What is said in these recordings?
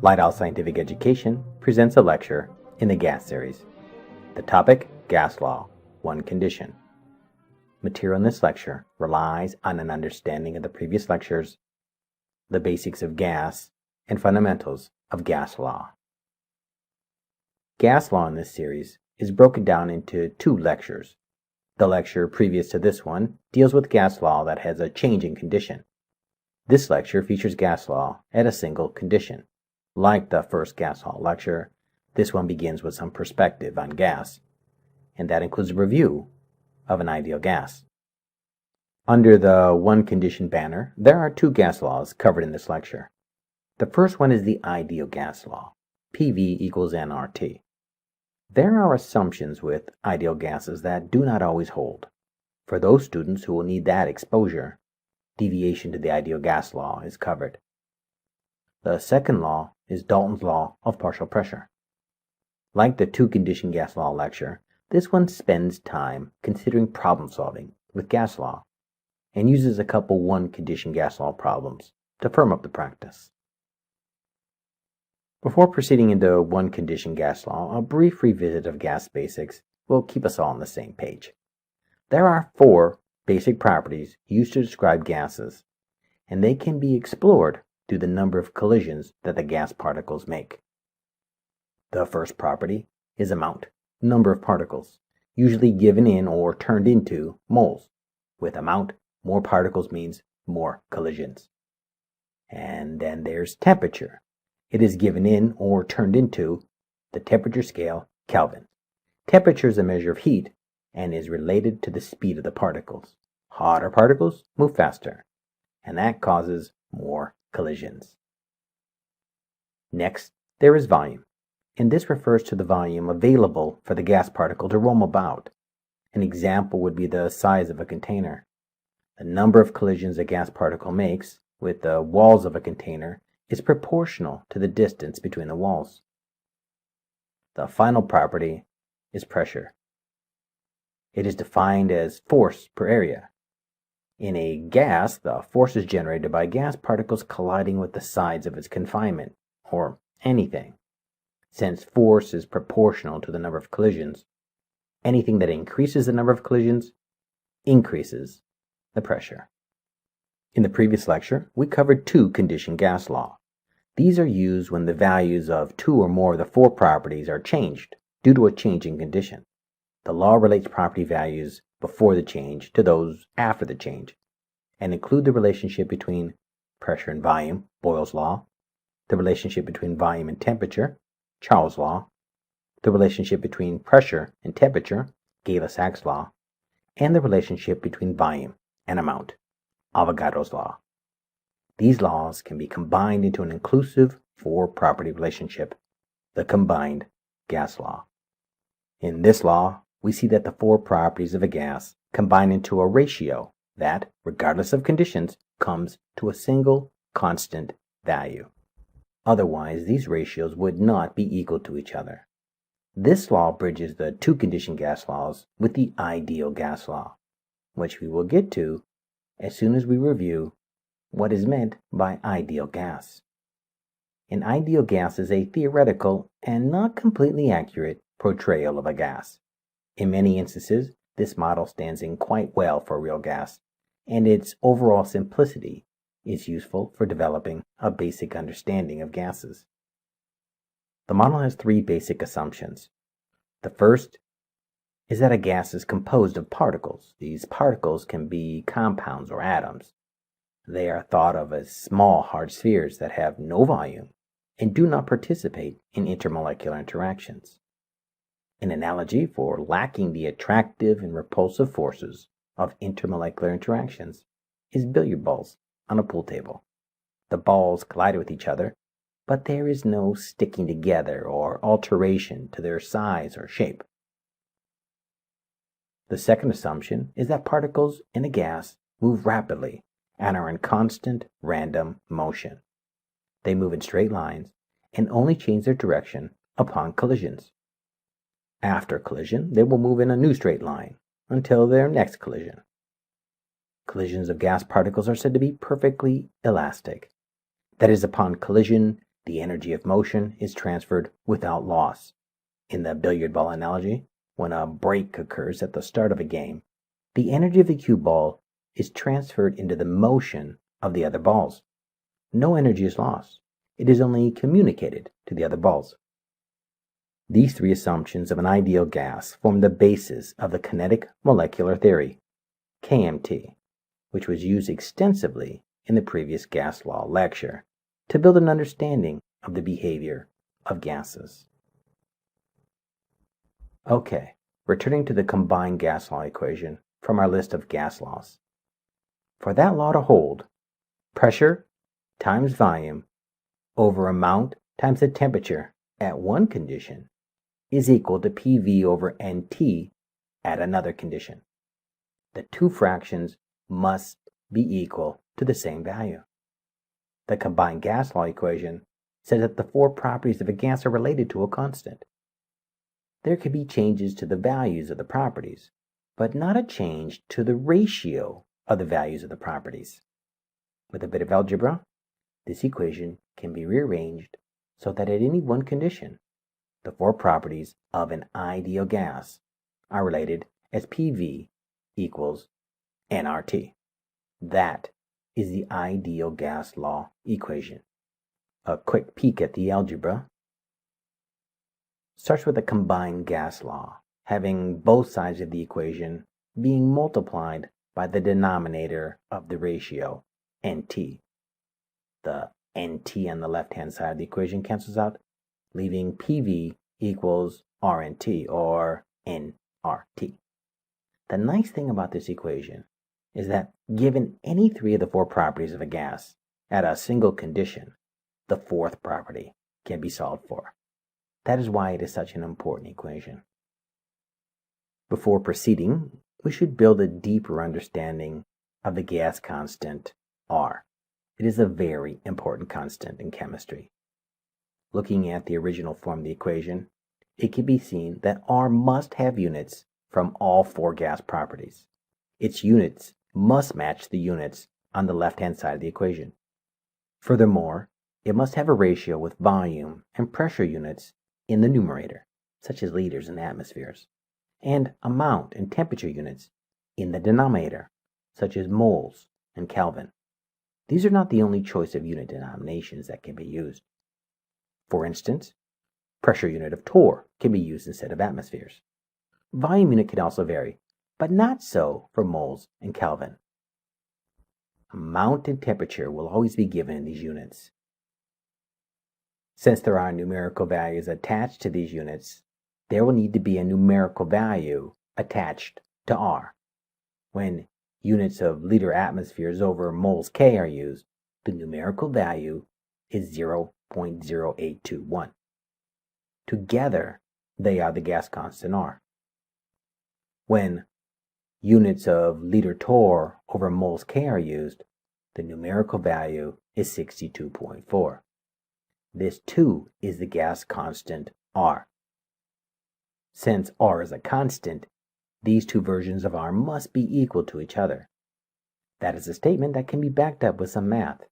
Lighthouse Scientific Education presents a lecture in the gas series. The topic, gas law, one condition. Material in this lecture relies on an understanding of the previous lectures, the basics of gas, and fundamentals of gas law. Gas law in this series is broken down into two lectures. The lecture previous to this one deals with gas law that has a changing condition. This lecture features gas law at a single condition. Like the first gas law lecture, this one begins with some perspective on gas, and that includes a review of an ideal gas. Under the one condition banner, there are two gas laws covered in this lecture. The first one is the ideal gas law, PV equals nRT. There are assumptions with ideal gases that do not always hold. For those students who will need that exposure, deviation to the ideal gas law is covered. The second law is Dalton's law of partial pressure. Like the two-condition gas law lecture, this one spends time considering problem solving with gas law and uses a couple one-condition gas law problems to firm up the practice. Before proceeding into one-condition gas law, a brief revisit of gas basics will keep us all on the same page. There are four basic properties used to describe gases, and they can be explored through the number of collisions that the gas particles make. The first property is amount, number of particles, usually given in or turned into moles. With amount, more particles means more collisions. And then there's temperature. It is given in or turned into the temperature scale Kelvin. Temperature is a measure of heat and is related to the speed of the particles. Hotter particles move faster, and that causes more collisions. Next, there is volume, and this refers to the volume available for the gas particle to roam about. An example would be the size of a container. The number of collisions a gas particle makes with the walls of a container is proportional to the distance between the walls. The final property is pressure. It is defined as force per area. In a gas, the force is generated by gas particles colliding with the sides of its confinement, or anything. Since force is proportional to the number of collisions, anything that increases the number of collisions increases the pressure. In the previous lecture, we covered two-condition gas law. These are used when the values of two or more of the four properties are changed due to a change in condition. The law relates property values before the change to those after the change, and include the relationship between pressure and volume, Boyle's law, the relationship between volume and temperature, Charles' law, the relationship between pressure and temperature, Gay-Lussac's law, and the relationship between volume and amount, Avogadro's law. These laws can be combined into an inclusive four-property relationship, the combined gas law. In this law, we see that the four properties of a gas combine into a ratio that, regardless of conditions, comes to a single constant value. Otherwise, these ratios would not be equal to each other. This law bridges the two-condition gas laws with the ideal gas law, which we will get to as soon as we review what is meant by ideal gas. An ideal gas is a theoretical and not completely accurate portrayal of a gas. In many instances, this model stands in quite well for a real gas, and its overall simplicity is useful for developing a basic understanding of gases. The model has three basic assumptions. The first is that a gas is composed of particles. These particles can be compounds or atoms. They are thought of as small hard spheres that have no volume and do not participate in intermolecular interactions. An analogy for lacking the attractive and repulsive forces of intermolecular interactions is billiard balls on a pool table. The balls collide with each other, but there is no sticking together or alteration to their size or shape. The second assumption is that particles in a gas move rapidly and are in constant random motion. They move in straight lines and only change their direction upon collisions. After collision, they will move in a new straight line until their next collision. Collisions of gas particles are said to be perfectly elastic. That is, upon collision, The energy of motion is transferred without loss. In the billiard ball analogy, when a break occurs at the start of a game, the energy of the cue ball is transferred into the motion of the other balls. No energy is lost. It is only communicated to the other balls. These three assumptions of an ideal gas form the basis of the kinetic molecular theory, KMT, which was used extensively in the previous gas law lecture to build an understanding of the behavior of gases. Okay, returning to the combined gas law equation from our list of gas laws. For that law to hold, pressure times volume over amount times the temperature at one condition is equal to PV over NT at another condition. The two fractions must be equal to the same value. The combined gas law equation says that the four properties of a gas are related to a constant. There could be changes to the values of the properties, but not a change to the ratio of the values of the properties. With a bit of algebra, this equation can be rearranged so that at any one condition, the four properties of an ideal gas are related as PV equals nRT. That is the ideal gas law equation. A quick peek at the algebra starts with a combined gas law, having both sides of the equation being multiplied by the denominator of the ratio, NT. The NT on the left-hand side of the equation cancels out, leaving PV equals RNT, or nRT. The nice thing about this equation is that given any three of the four properties of a gas at a single condition, the fourth property can be solved for. That is why it is such an important equation. Before proceeding, we should build a deeper understanding of the gas constant R. It is a very important constant in chemistry. Looking at the original form of the equation, it can be seen that R must have units from all four gas properties. Its units must match the units on the left-hand side of the equation. Furthermore, it must have a ratio with volume and pressure units in the numerator, such as liters and atmospheres, and amount and temperature units in the denominator, such as moles and Kelvin. These are not the only choice of unit denominations that can be used. For instance, pressure unit of torr can be used instead of atmospheres. Volume unit can also vary, but not so for moles and Kelvin. Amount and temperature will always be given in these units. Since there are numerical values attached to these units, there will need to be a numerical value attached to R. When units of liter atmospheres over moles K are used, the numerical value is 0.0821. Together, they are the gas constant R. When units of liter torr over moles K are used, the numerical value is 62.4. This too is the gas constant R. Since R is a constant, these two versions of R must be equal to each other. That is a statement that can be backed up with some math.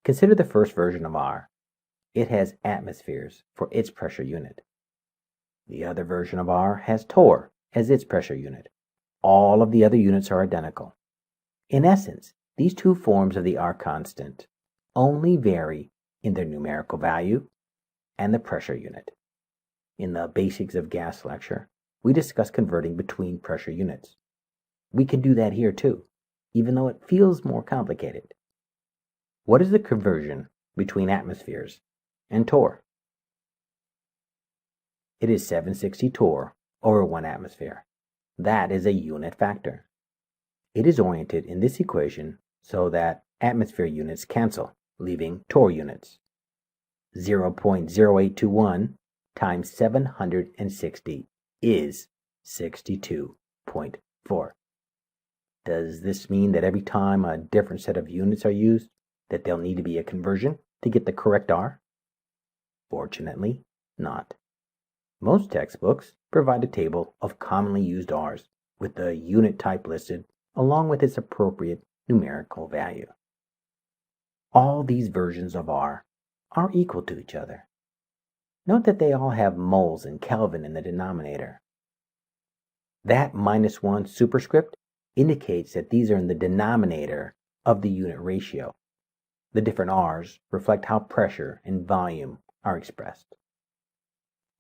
Consider the first version of R. It has atmospheres for its pressure unit. The other version of R has torr as its pressure unit. All of the other units are identical. In essence, these two forms of the R constant only vary in their numerical value and the pressure unit. In the Basics of Gas lecture, we discussed converting between pressure units. We can do that here too, even though it feels more complicated. What is the conversion between atmospheres and torr? It is 760 torr over 1 atmosphere. That is a unit factor. It is oriented in this equation so that atmosphere units cancel, leaving torr units. 0.0821 times 760 is 62.4. Does this mean that every time a different set of units are used, that there'll need to be a conversion to get the correct R? Fortunately, not. Most textbooks provide a table of commonly used R's with the unit type listed along with its appropriate numerical value. All these versions of R are equal to each other. Note that they all have moles and Kelvin in the denominator. That -1 superscript indicates that these are in the denominator of the unit ratio. The different R's reflect how pressure and volume are expressed.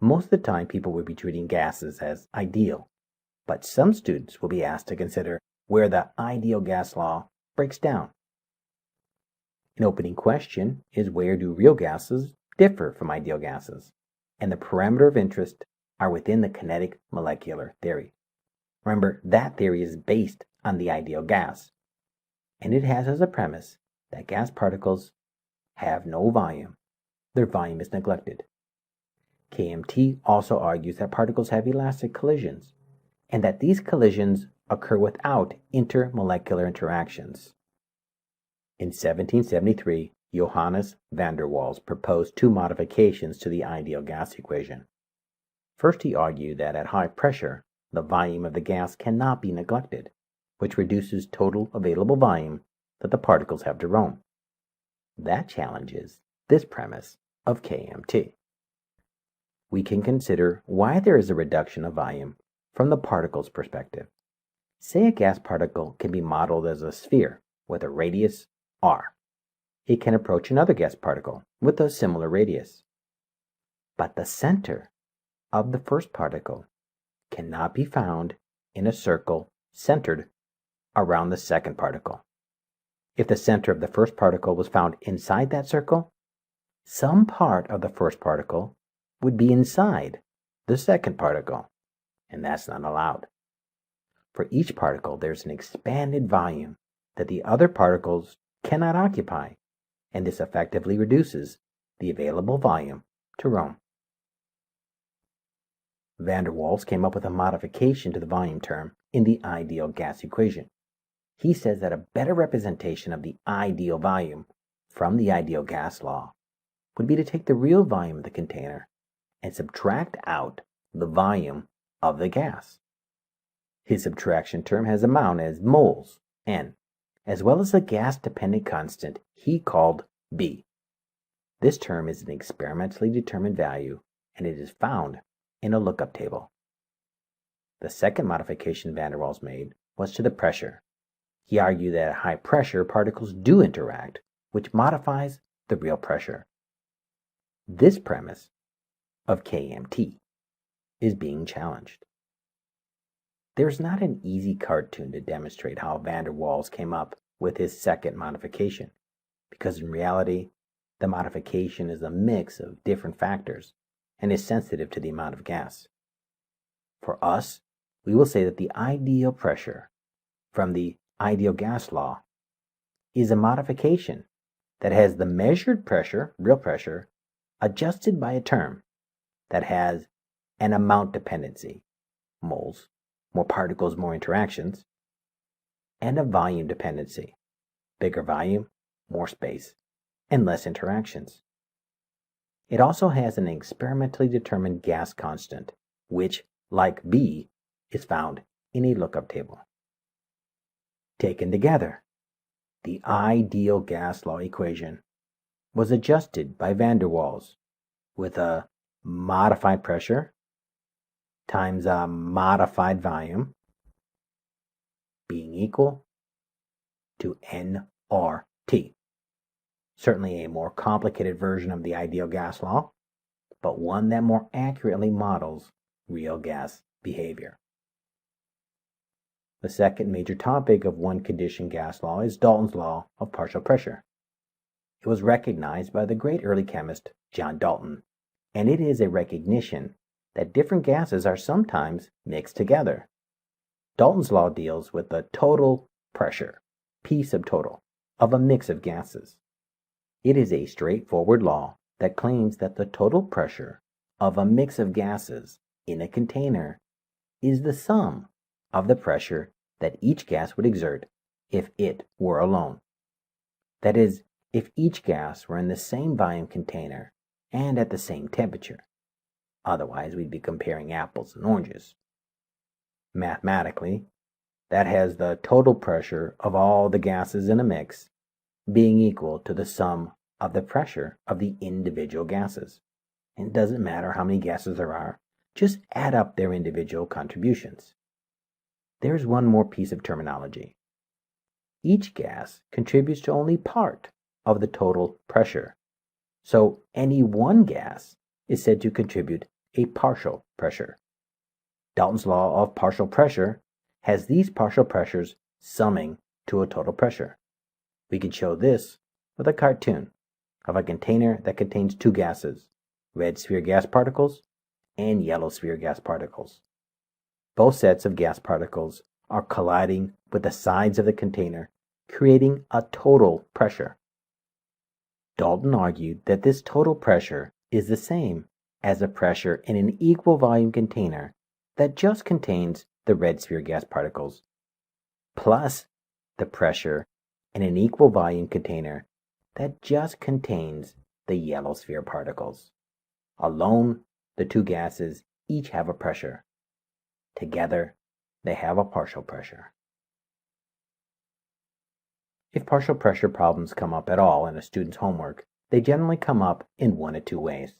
Most of the time, people will be treating gases as ideal, but some students will be asked to consider where the ideal gas law breaks down. An opening question is, where do real gases differ from ideal gases? And the parameter of interest are within the kinetic molecular theory. Remember, that theory is based on the ideal gas, and it has as a premise that gas particles have no volume. Their volume is neglected. KMT also argues that particles have elastic collisions, and that these collisions occur without intermolecular interactions. In 1773, Johannes van der Waals proposed two modifications to the ideal gas equation. First, he argued that at high pressure, the volume of the gas cannot be neglected, which reduces total available volume that the particles have to roam. That challenges this premise of KMT. We can consider why there is a reduction of volume from the particle's perspective. Say a gas particle can be modeled as a sphere with a radius r. It can approach another gas particle with a similar radius. But the center of the first particle cannot be found in a circle centered around the second particle. If the center of the first particle was found inside that circle, some part of the first particle would be inside the second particle, and that's not allowed. For each particle, there's an expanded volume that the other particles cannot occupy, and this effectively reduces the available volume to roam. Van der Waals came up with a modification to the volume term in the ideal gas equation. He says that a better representation of the ideal volume from the ideal gas law would be to take the real volume of the container and subtract out the volume of the gas. His subtraction term has amount as moles, N, as well as a gas-dependent constant he called B. This term is an experimentally determined value, and it is found in a lookup table. The second modification van der Waals made was to the pressure. He argued that at high pressure, particles do interact, which modifies the real pressure. This premise of KMT is being challenged. There's not an easy cartoon to demonstrate how van der Waals came up with his second modification, because in reality, the modification is a mix of different factors and is sensitive to the amount of gas. For us, we will say that the ideal pressure from the ideal gas law is a modification that has the measured pressure, real pressure, adjusted by a term that has an amount dependency, moles, more particles, more interactions, and a volume dependency, bigger volume, more space, and less interactions. It also has an experimentally determined gas constant, which, like B, is found in a lookup table. Taken together, the ideal gas law equation was adjusted by van der Waals with a modified pressure times a modified volume being equal to nRT. Certainly a more complicated version of the ideal gas law, but one that more accurately models real gas behavior. The second major topic of one-condition gas law is Dalton's law of partial pressure. It was recognized by the great early chemist John Dalton, and it is a recognition that different gases are sometimes mixed together. Dalton's law deals with the total pressure, P sub total, of a mix of gases. It is a straightforward law that claims that the total pressure of a mix of gases in a container is the sum of the pressure that each gas would exert if it were alone. That is, if each gas were in the same volume container and at the same temperature. Otherwise, we'd be comparing apples and oranges. Mathematically, that has the total pressure of all the gases in a mix being equal to the sum of the pressure of the individual gases. And it doesn't matter how many gases there are, just add up their individual contributions. There's one more piece of terminology. Each gas contributes to only part of the total pressure. So any one gas is said to contribute a partial pressure. Dalton's law of partial pressure has these partial pressures summing to a total pressure. We can show this with a cartoon of a container that contains two gases, red sphere gas particles and yellow sphere gas particles. Both sets of gas particles are colliding with the sides of the container, creating a total pressure. Dalton argued that this total pressure is the same as the pressure in an equal volume container that just contains the red sphere gas particles, plus the pressure in an equal volume container that just contains the yellow sphere particles. Alone, the two gases each have a pressure. Together, they have a partial pressure. If partial pressure problems come up at all in a student's homework, they generally come up in one of two ways.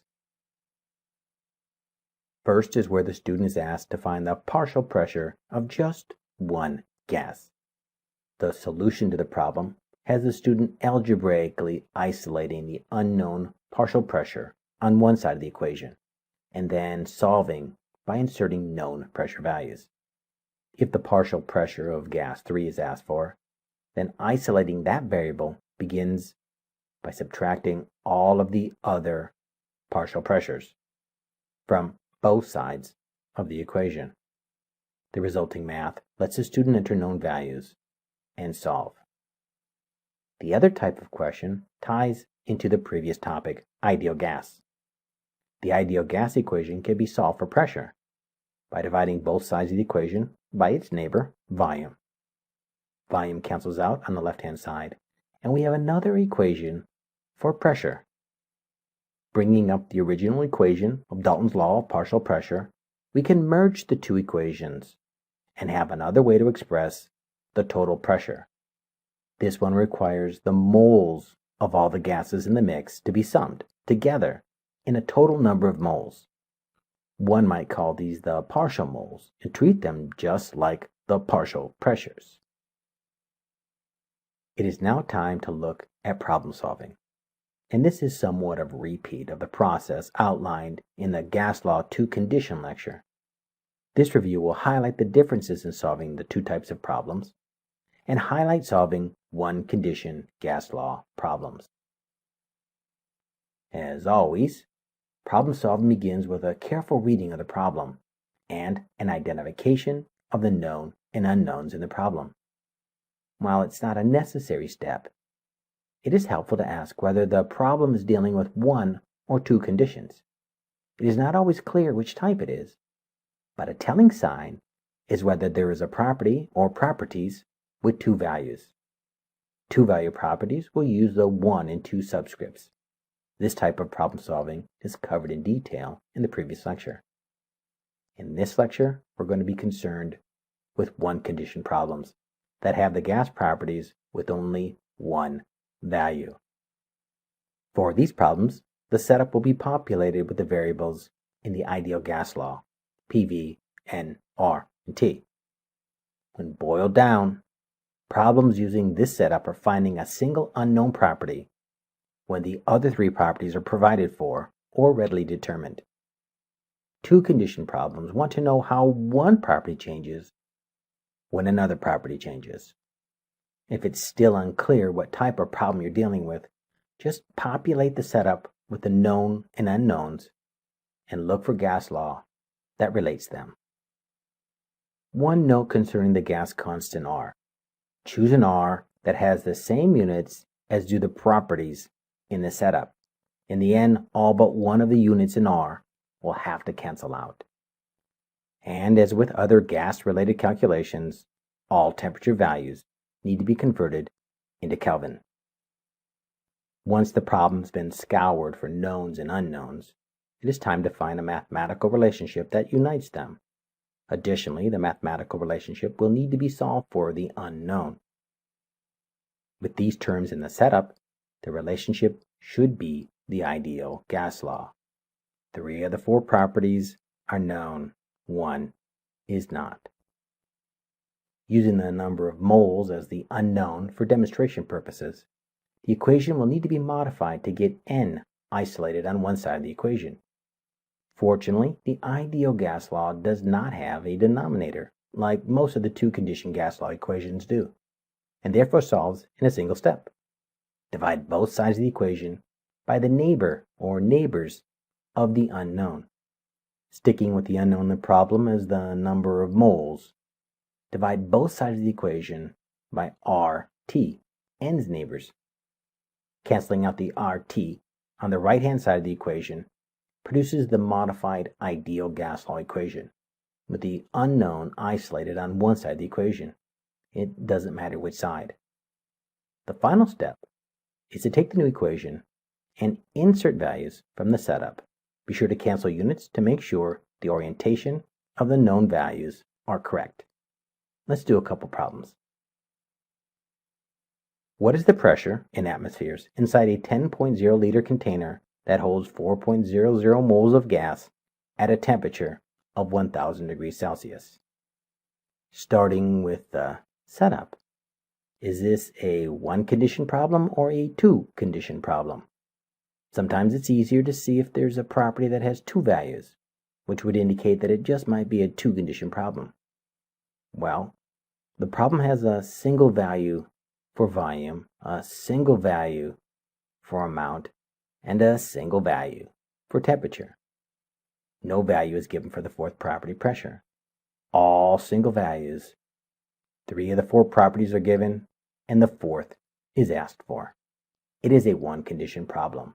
First is where the student is asked to find the partial pressure of just one gas. The solution to the problem has the student algebraically isolating the unknown partial pressure on one side of the equation, and then solving by inserting known pressure values. If the partial pressure of gas 3 is asked for, then isolating that variable begins by subtracting all of the other partial pressures from both sides of the equation. The resulting math lets the student enter known values and solve. The other type of question ties into the previous topic, ideal gas. The ideal gas equation can be solved for pressure by dividing both sides of the equation by its neighbor, volume. Volume cancels out on the left-hand side, and we have another equation for pressure. Bringing up the original equation of Dalton's law of partial pressure, we can merge the two equations and have another way to express the total pressure. This one requires the moles of all the gases in the mix to be summed together in a total number of moles. One might call these the partial moles and treat them just like the partial pressures. It is now time to look at problem solving. And this is somewhat of a repeat of the process outlined in the Gas Law 2 condition lecture. This review will highlight the differences in solving the two types of problems and highlight solving one condition gas law problems. As always, problem solving begins with a careful reading of the problem and an identification of the known and unknowns in the problem. While it's not a necessary step, it is helpful to ask whether the problem is dealing with one or two conditions. It is not always clear which type it is, but a telling sign is whether there is a property or properties with two values. Two-value properties will use the 1 and 2 subscripts. This type of problem solving is covered in detail in the previous lecture. In this lecture, we're going to be concerned with one condition problems that have the gas properties with only one value. For these problems, the setup will be populated with the variables in the ideal gas law, PV, N, R, and T. When boiled down, problems using this setup are finding a single unknown property when the other three properties are provided for or readily determined. Two condition problems want to know how one property changes when another property changes. If it's still unclear what type of problem you're dealing with, just populate the setup with the known and unknowns and look for gas law that relates them. One note concerning the gas constant R. Choose an R that has the same units as do the properties in the setup. In the end, all but one of the units in R will have to cancel out. And as with other gas-related calculations, all temperature values need to be converted into Kelvin. Once the problem's been scoured for knowns and unknowns, it is time to find a mathematical relationship that unites them. Additionally, the mathematical relationship will need to be solved for the unknown. With these terms in the setup, the relationship should be the ideal gas law. 3 of the 4 properties are known, 1 is not. Using the number of moles as the unknown for demonstration purposes, the equation will need to be modified to get N isolated on one side of the equation. Fortunately, the ideal gas law does not have a denominator, like most of the 2-condition gas law equations do, and therefore solves in a single step. Divide both sides of the equation by the neighbor or neighbors of the unknown. Sticking with the unknown in the problem as the number of moles, divide both sides of the equation by RT, N's neighbors. Canceling out the RT on the right-hand side of the equation produces the modified ideal gas law equation, with the unknown isolated on one side of the equation. It doesn't matter which side. The final step is to take the new equation and insert values from the setup. Be sure to cancel units to make sure the orientation of the known values are correct. Let's do a couple problems. What is the pressure in atmospheres inside a 10.0 liter container that holds 4.00 moles of gas at a temperature of 1000 degrees Celsius? Starting with the setup, is this a 1-condition problem or a 2-condition problem? Sometimes it's easier to see if there's a property that has 2 values, which would indicate that it just might be a 2-condition problem. Well, the problem has a single value for volume, a single value for amount, and a single value for temperature. No value is given for the 4th property, pressure. All single values. 3 of the 4 properties are given, and the 4th is asked for. It is a 1-condition problem,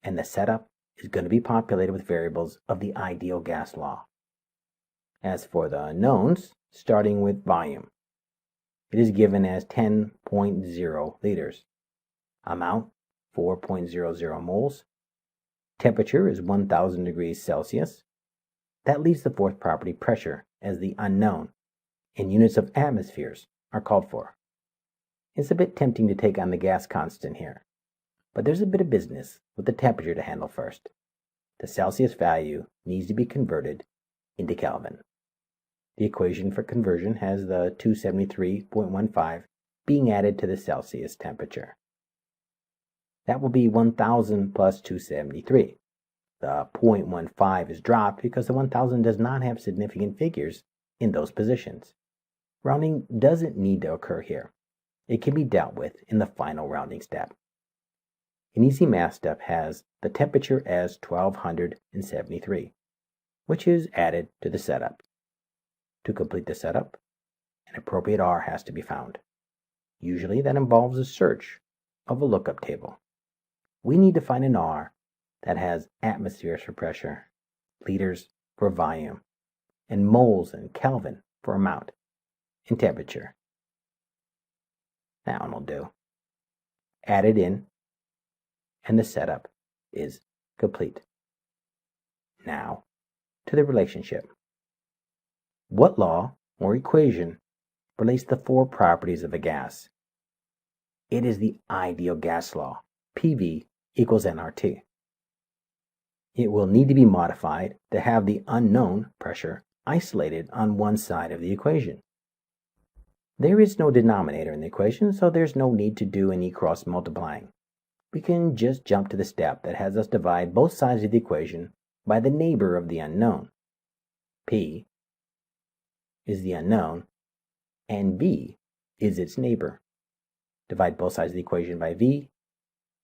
and the setup is going to be populated with variables of the ideal gas law. As for the unknowns, starting with volume, it is given as 10.0 liters. Amount, 4.00 moles. Temperature is 1000 degrees Celsius. That leaves the 4th property, pressure, as the unknown, and units of atmospheres are called for. It's a bit tempting to take on the gas constant here, but there's a bit of business with the temperature to handle first. The Celsius value needs to be converted into Kelvin. The equation for conversion has the 273.15 being added to the Celsius temperature. That will be 1000 plus 273. The 0.15 is dropped because the 1000 does not have significant figures in those positions. Rounding doesn't need to occur here. It can be dealt with in the final rounding step. An easy math step has the temperature as 1273, which is added to the setup. To complete the setup, an appropriate R has to be found. Usually that involves a search of a lookup table. We need to find an R that has atmospheres for pressure, liters for volume, and moles and Kelvin for amount, and temperature. That one will do. Add it in, and the setup is complete. Now, to the relationship. What law or equation relates the 4 properties of a gas? It is the ideal gas law, PV equals nRT. It will need to be modified to have the unknown pressure isolated on one side of the equation. There is no denominator in the equation, so there's no need to do any cross multiplying. We can just jump to the step that has us divide both sides of the equation by the neighbor of the unknown. P is the unknown, and V is its neighbor. Divide both sides of the equation by V,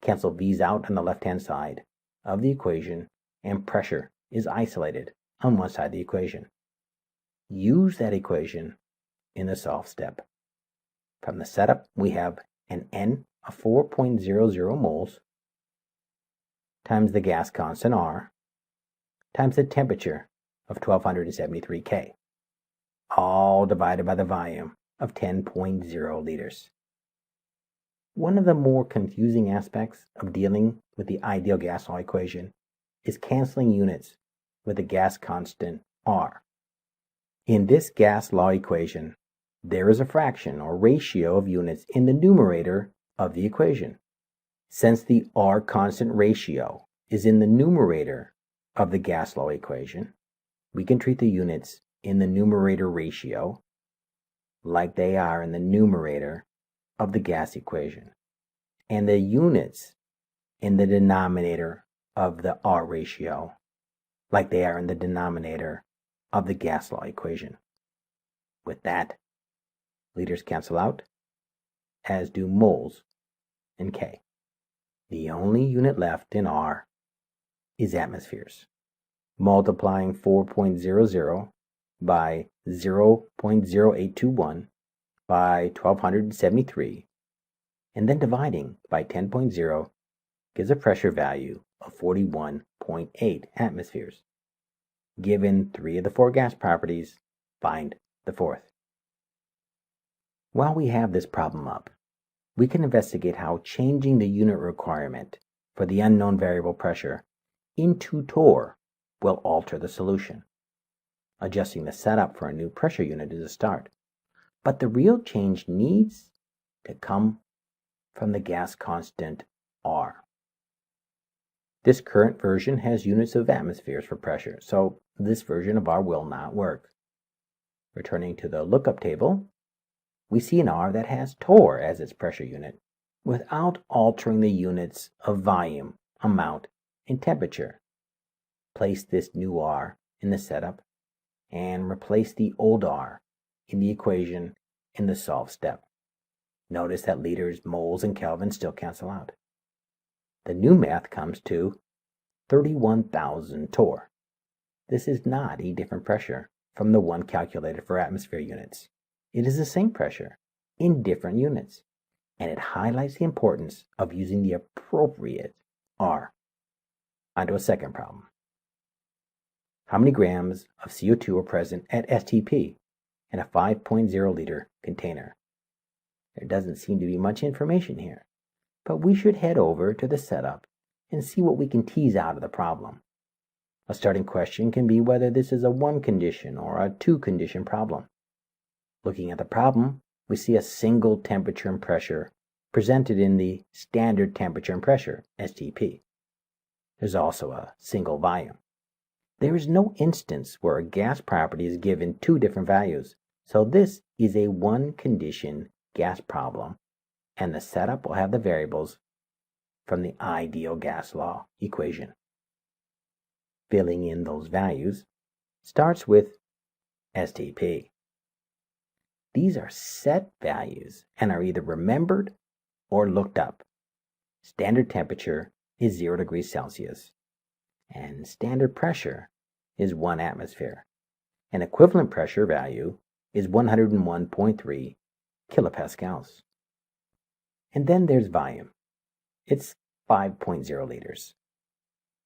cancel V's out on the left-hand side of the equation, and pressure is isolated on one side of the equation. Use that equation in the solve step. From the setup, we have an N of 4.00 moles times the gas constant R times the temperature of 1273 K, all divided by the volume of 10.0 liters. One of the more confusing aspects of dealing with the ideal gas law equation is canceling units with the gas constant R. In this gas law equation, there is a fraction or ratio of units in the numerator of the equation. Since the R constant ratio is in the numerator of the gas law equation, we can treat the units in the numerator ratio like they are in the numerator of the gas equation, and the units in the denominator of the R ratio like they are in the denominator of the gas law equation. With that, liters cancel out, as do moles in K. The only unit left in R is atmospheres. Multiplying 4.00 by 0.0821 by 1273, and then dividing by 10.0 gives a pressure value of 41.8 atmospheres. Given 3 of the 4 gas properties, find the 4th. While we have this problem up, we can investigate how changing the unit requirement for the unknown variable pressure into torr will alter the solution. Adjusting the setup for a new pressure unit is a start, but the real change needs to come from the gas constant R. This current version has units of atmospheres for pressure, so this version of R will not work. Returning to the lookup table, we see an R that has torr as its pressure unit without altering the units of volume, amount, and temperature. Place this new R in the setup and replace the old R in the equation in the solve step. Notice that liters, moles, and Kelvin still cancel out. The new math comes to 31,000 torr. This is not a different pressure from the one calculated for atmosphere units. It is the same pressure in different units, and it highlights the importance of using the appropriate R. On to a second problem. How many grams of CO2 are present at STP in a 5.0 liter container? There doesn't seem to be much information here, but we should head over to the setup and see what we can tease out of the problem. A starting question can be whether this is a 1 condition or a 2 condition problem. Looking at the problem, we see a single temperature and pressure presented in the standard temperature and pressure, STP. There's also a single volume. There is no instance where a gas property is given 2 different values, so this is a 1 condition gas problem, and the setup will have the variables from the ideal gas law equation. Filling in those values starts with STP. These are set values and are either remembered or looked up. Standard temperature is 0 degrees Celsius, and standard pressure is 1 atmosphere. An equivalent pressure value is 101.3 kilopascals. And then there's volume. It's 5.0 liters.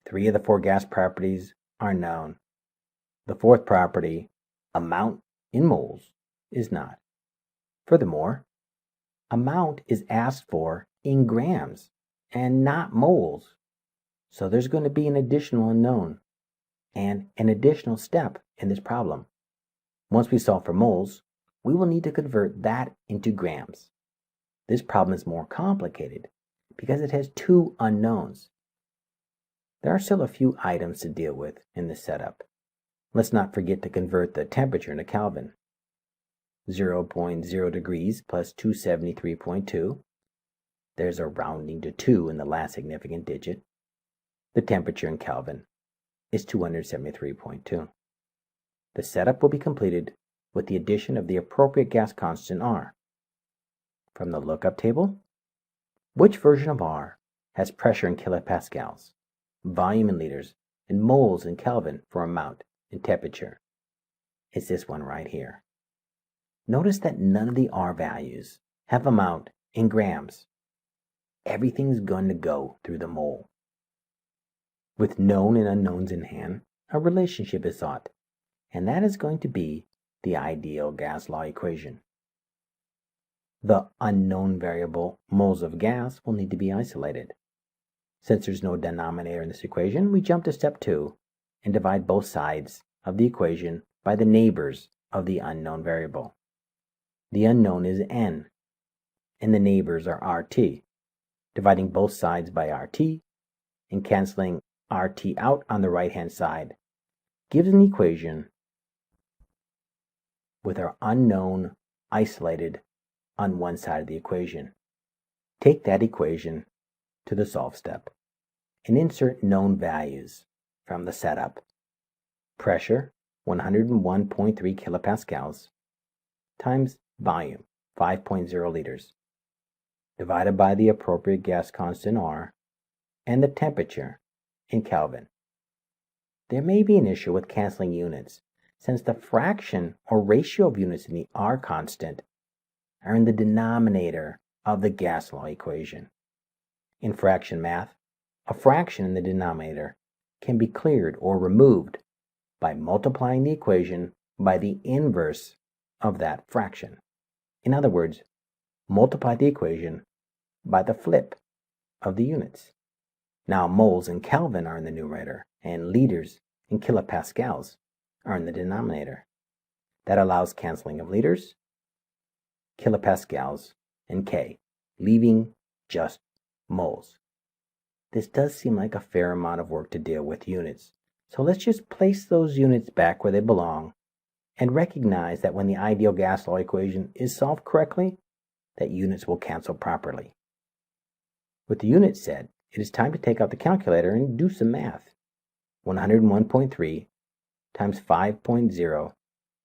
3 of the 4 gas properties are known. The 4th property, amount in moles, is not. Furthermore, amount is asked for in grams and not moles. So there's going to be an additional unknown and an additional step in this problem. Once we solve for moles, we will need to convert that into grams. This problem is more complicated because it has 2 unknowns. There are still a few items to deal with in this setup. Let's not forget to convert the temperature into Kelvin. 0.0 degrees plus 273.2. There's a rounding to 2 in the last significant digit. The temperature in Kelvin is 273.2. The setup will be completed with the addition of the appropriate gas constant R. From the lookup table, which version of R has pressure in kilopascals, volume in liters, and moles in Kelvin for amount and temperature? It's this one right here. Notice that none of the R values have amount in grams. Everything's going to go through the mole. With known and unknowns in hand, a relationship is sought, and that is going to be the ideal gas law equation. The unknown variable, moles of gas, will need to be isolated. Since there's no denominator in this equation, we jump to step 2 and divide both sides of the equation by the neighbors of the unknown variable. The unknown is N, and the neighbors are RT. dividing both sides by RT, and canceling RT out on the right-hand side gives an equation with our unknown isolated on one side of the equation. Take that equation to the solve step and insert known values from the setup. Pressure, 101.3 kilopascals, times volume, 5.0 liters, divided by the appropriate gas constant R, and the temperature in Kelvin. There may be an issue with canceling units, since the fraction or ratio of units in the R constant are in the denominator of the gas law equation. In fraction math, a fraction in the denominator can be cleared or removed by multiplying the equation by the inverse of that fraction. In other words, multiply the equation by the flip of the units. Now moles in Kelvin are in the numerator, and liters in kilopascals are in the denominator. That allows canceling of liters, kilopascals, and K, leaving just moles. This does seem like a fair amount of work to deal with units, so let's just place those units back where they belong and recognize that when the ideal gas law equation is solved correctly, that units will cancel properly. With the units set, it is time to take out the calculator and do some math. 101.3 times 5.0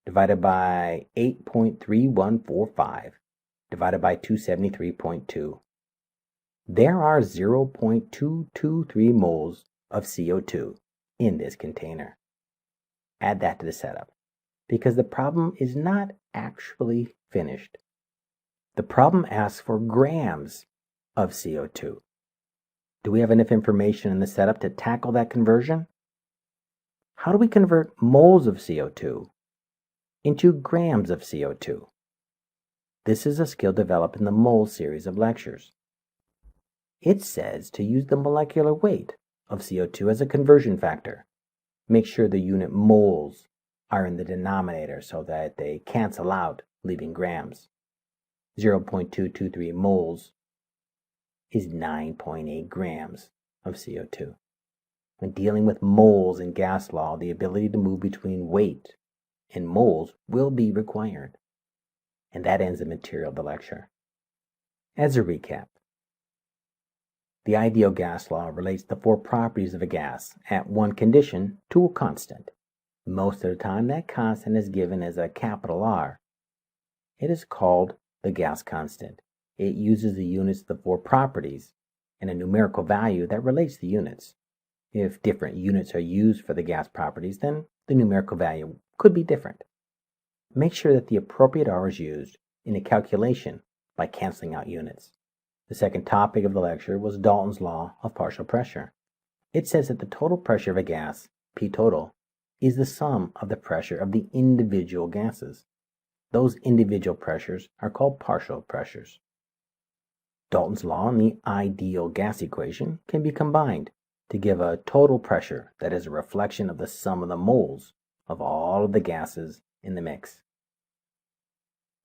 divided by 8.3145 divided by 273.2. There are 0.223 moles of CO2 in this container. Add that to the setup, because the problem is not actually finished. The problem asks for grams of CO2. Do we have enough information in the setup to tackle that conversion? How do we convert moles of CO2 into grams of CO2? This is a skill developed in the mole series of lectures. It says to use the molecular weight of CO2 as a conversion factor. Make sure the unit moles are in the denominator so that they cancel out, leaving grams. 0.223 moles is 9.8 grams of CO2. When dealing with moles in gas law, the ability to move between weight and moles will be required. And that ends the material of the lecture. As a recap, the ideal gas law relates the four properties of a gas at one condition to a constant. Most of the time, that constant is given as a capital R. It is called the gas constant. It uses the units of the four properties and a numerical value that relates the units. If different units are used for the gas properties, then the numerical value could be different. Make sure that the appropriate R is used in a calculation by canceling out units. The second topic of the lecture was Dalton's law of partial pressure. It says that the total pressure of a gas, P total, is the sum of the pressure of the individual gases. Those individual pressures are called partial pressures. Dalton's law and the ideal gas equation can be combined to give a total pressure that is a reflection of the sum of the moles of all of the gases in the mix.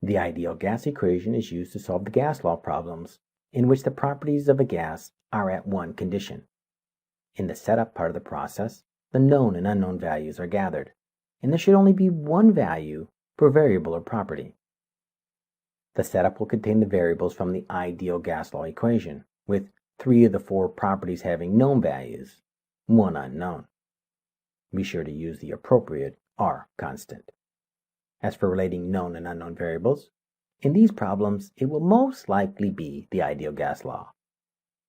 The ideal gas equation is used to solve the gas law problems in which the properties of a gas are at one condition. In the setup part of the process, the known and unknown values are gathered, and there should only be one value per variable or property. The setup will contain the variables from the ideal gas law equation, with 3 of the 4 properties having known values, 1 unknown. Be sure to use the appropriate R constant. As for relating known and unknown variables, in these problems, it will most likely be the ideal gas law.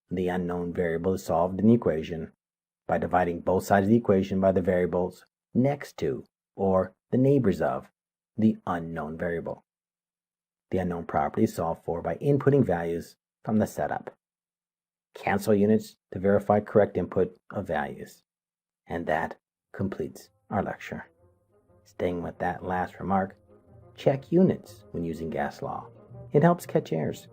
The unknown variable is solved in the equation by dividing both sides of the equation by the variables next to, or the neighbors of, the unknown variable. The unknown property is solved for by inputting values from the setup. Cancel units to verify correct input of values. And that completes our lecture. Staying with that last remark, check units when using gas law. It helps catch errors.